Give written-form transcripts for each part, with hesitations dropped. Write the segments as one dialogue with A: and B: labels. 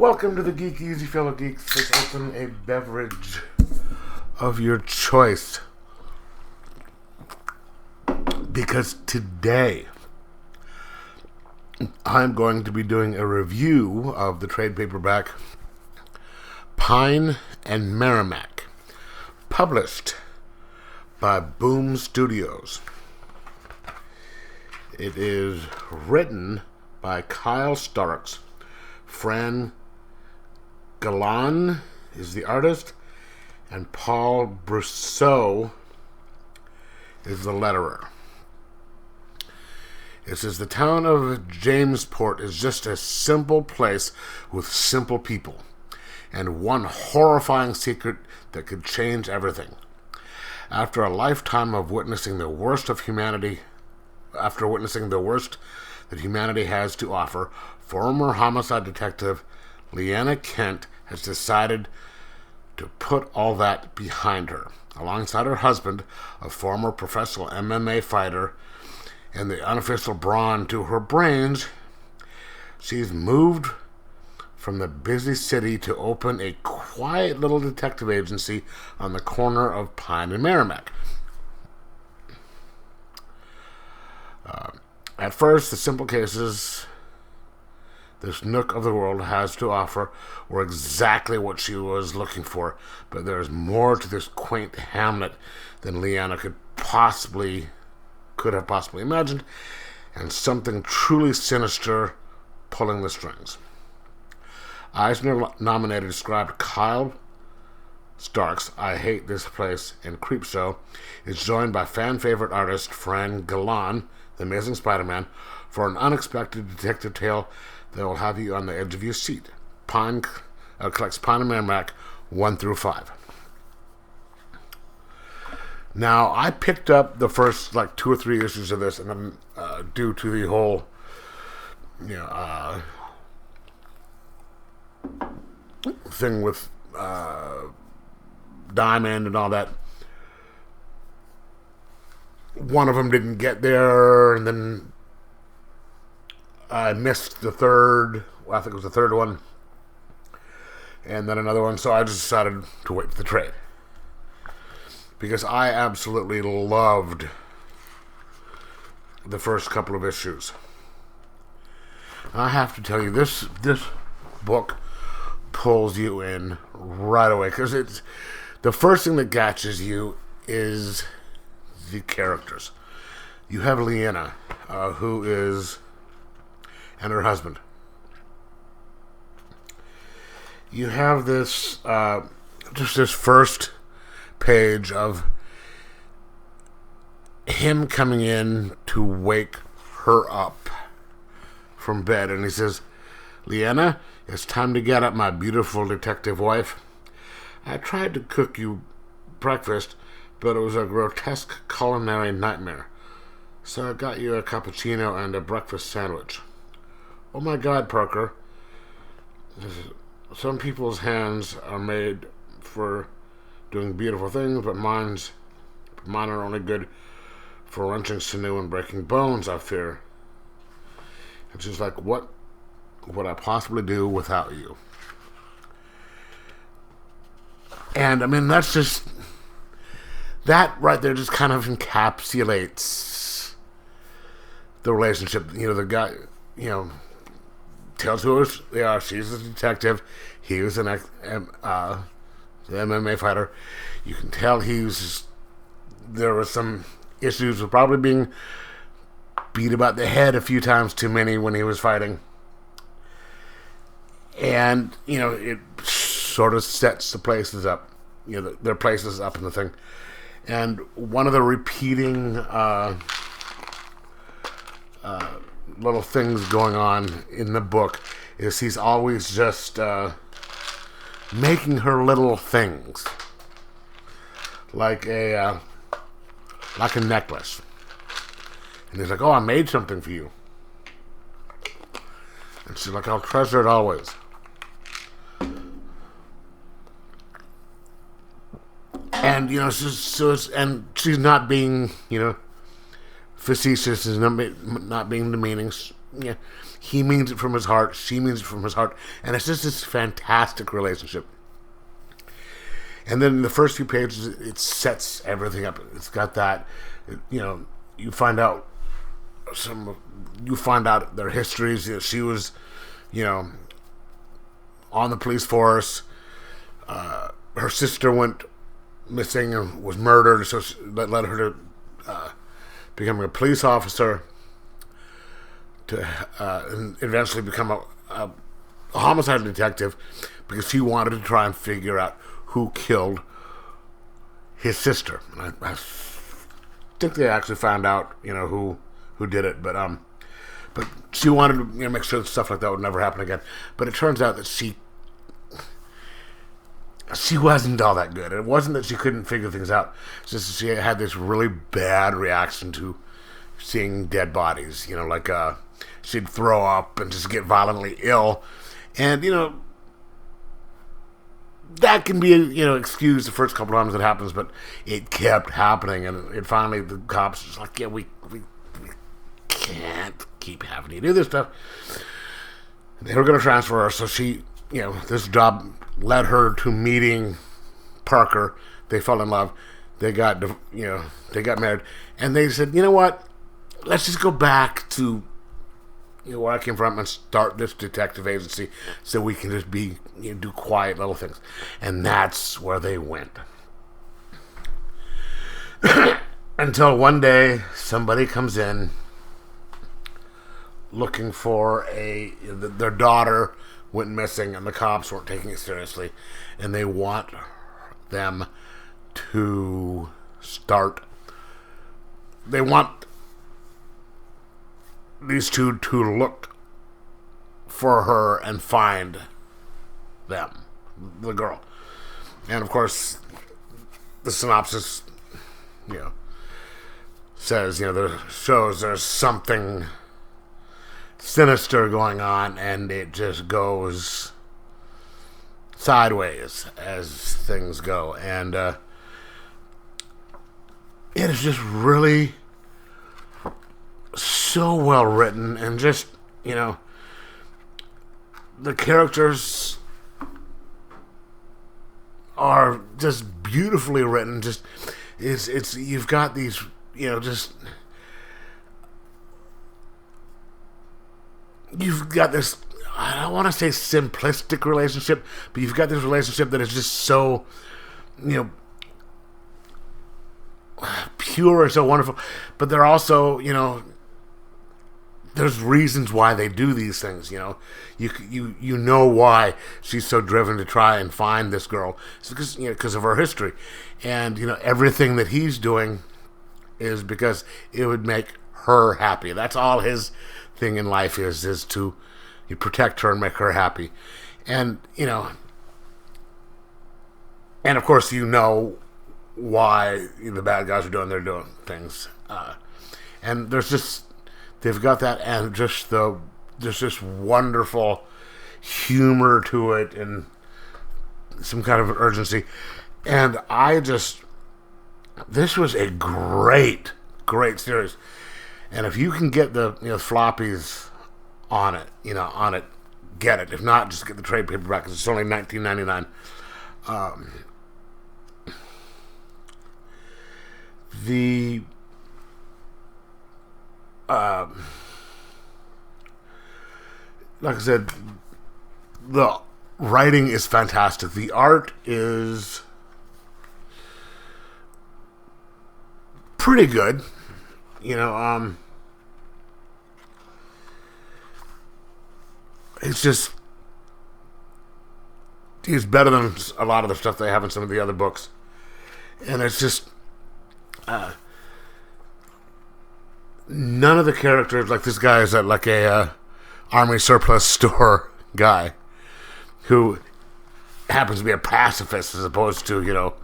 A: Welcome to the Geek Easy, fellow geeks. Let's open a beverage of your choice. Because today, I'm going to be doing a review of the trade paperback Pine and Merrimac, published by Boom Studios. It is written by Kyle Starks. Fran Galan is the artist, and Paul Brousseau is the letterer. It says the town of Jamesport is just a simple place with simple people, and one horrifying secret that could change everything. After a lifetime of witnessing the worst of humanity, after witnessing the worst that humanity has to offer, former homicide detective Leanna Kent has decided to put all that behind her. Alongside her husband, a former professional MMA fighter, and the unofficial brawn to her brains, she's moved from the busy city to open a quiet little detective agency on the corner of Pine and Merrimac. At first, the simple cases this nook of the world has to offer were exactly what she was looking for, but there's more to this quaint hamlet than Leanna could have possibly imagined, and something truly sinister pulling the strings. Eisner-nominated scribe Kyle Starks' I Hate This Place and Creepshow is joined by fan-favorite artist Fran Galan, the Amazing Spider-Man, for an unexpected detective tale that will have you on the edge of your seat. Pine collects Pine and Merrimac 1 through 5. Now, I picked up the first 2 or 3 issues of this, and I'm due to the whole, thing with Diamond and all that. One of them didn't get there, and then I missed the third. Well, I think it was the third one, and then another one. So I just decided to wait for the trade because I absolutely loved the first couple of issues. I have to tell you, this book pulls you in right away because it's the first thing that catches you is the characters. You have Leanna, who is, and her husband. You have this, just this first page of him coming in to wake her up from bed, and he says, "Leanna, it's time to get up, my beautiful detective wife. I tried to cook you breakfast, but it was a grotesque culinary nightmare. So I got you a cappuccino and a breakfast sandwich. Oh my God, Parker. Some people's hands are made for doing beautiful things, but mine are only good for wrenching sinew and breaking bones, I fear." And she's like, "What would I possibly do without you?" And I mean, that's just, that right there just kind of encapsulates the relationship. The guy, tells who she's a detective. He was an MMA fighter. You can tell there were some issues with probably being beat about the head a few times too many when he was fighting. And, it sort of sets the places up, their places up in the thing. And one of the repeating little things going on in the book is he's always just making her little things, like a necklace. And he's like, "Oh, I made something for you." And she's like, "I'll treasure it always." And she's not being facetious, is not being demeaning. yeah, he means it from his heart, she means it from his heart, and it's just this fantastic relationship. And then in the first few pages, it sets everything up. It's got that, you know, you find out their histories. You know, she was, you know, on the police force. Her sister went missing and was murdered, so that led her to becoming a police officer, to and eventually become a homicide detective, because she wanted to try and figure out who killed his sister. And I think they actually found out, you know, who did it, but she wanted to, you know, make sure that stuff like that would never happen again. But it turns out that she wasn't all that good. It wasn't that she couldn't figure things out. It's just that she had this really bad reaction to seeing dead bodies. You know, like she'd throw up and just get violently ill, and you know, that can be, you know, excused the first couple of times it happens, but it kept happening, and it finally, the cops was like, yeah, we can't keep having you do this stuff. They were going to transfer her, so she, you know, this job led her to meeting Parker. They fell in love. They got, you know, they got married, and they said, you know what, let's just go back to, you know, where I came from and start this detective agency so we can just be, you know, do quiet little things. And that's where they went. Until one day somebody comes in looking for their daughter went missing, and the cops weren't taking it seriously, and they want them to they want these two to look for her and find them, the girl. And of course, the synopsis, you know, says, you know, shows there's something sinister going on, and it just goes sideways as things go. And it is just really so well written, and just, you know, the characters are just beautifully written. Just it's you've got these, you know, just you've got this, I don't want to say simplistic relationship, but you've got this relationship that is just so, you know, pure and so wonderful. But they're also, you know, there's reasons why they do these things. You know, you know why she's so driven to try and find this girl. It's because, you know, because of her history, and you know, everything that he's doing is because it would make her happy. That's all his thing in life is to protect her and make her happy. And you know, and of course, you know why the bad guys are doing things. And there's just, they've got that, and just there's this wonderful humor to it, and some kind of an urgency. And this was a great series. And if you can get the, you know, floppies on it, get it. If not, just get the trade paperback, because it's only $19.99. Like I said, the writing is fantastic. The art is pretty good. You know, it's just, he's better than a lot of the stuff they have in some of the other books. And it's just, none of the characters, like this guy is like a army surplus store guy who happens to be a pacifist as opposed to, you know,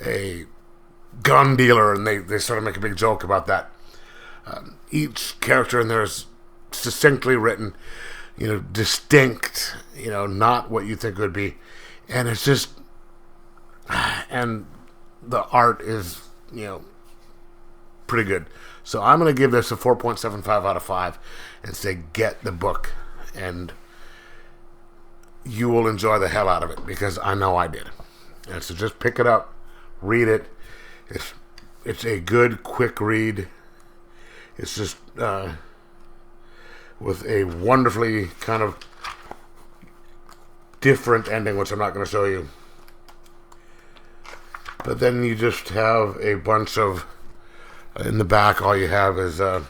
A: a gun dealer, and they sort of make a big joke about that. Each character in there is succinctly written, you know, distinct, you know, not what you think it would be. And it's just, and the art is, you know, pretty good. So I'm going to give this a 4.75 out of 5 and say get the book. And you will enjoy the hell out of it, because I know I did. And so just pick it up, read it. It's a good, quick read. It's just with a wonderfully kind of different ending, which I'm not going to show you. But then you just have a bunch of, in the back, all you have is a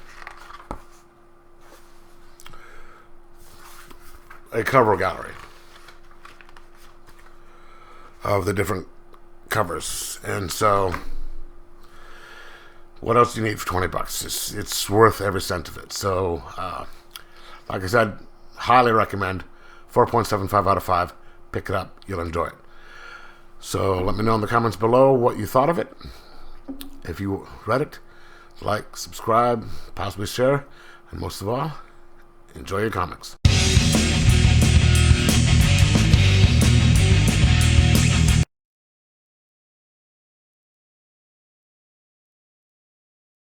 A: cover gallery of the different covers. And so, what else do you need for $20? It's worth every cent of it. So, like I said, highly recommend. 4.75 out of 5. Pick it up. You'll enjoy it. So let me know in the comments below what you thought of it. If you read it, like, subscribe, possibly share, and most of all, enjoy your comics.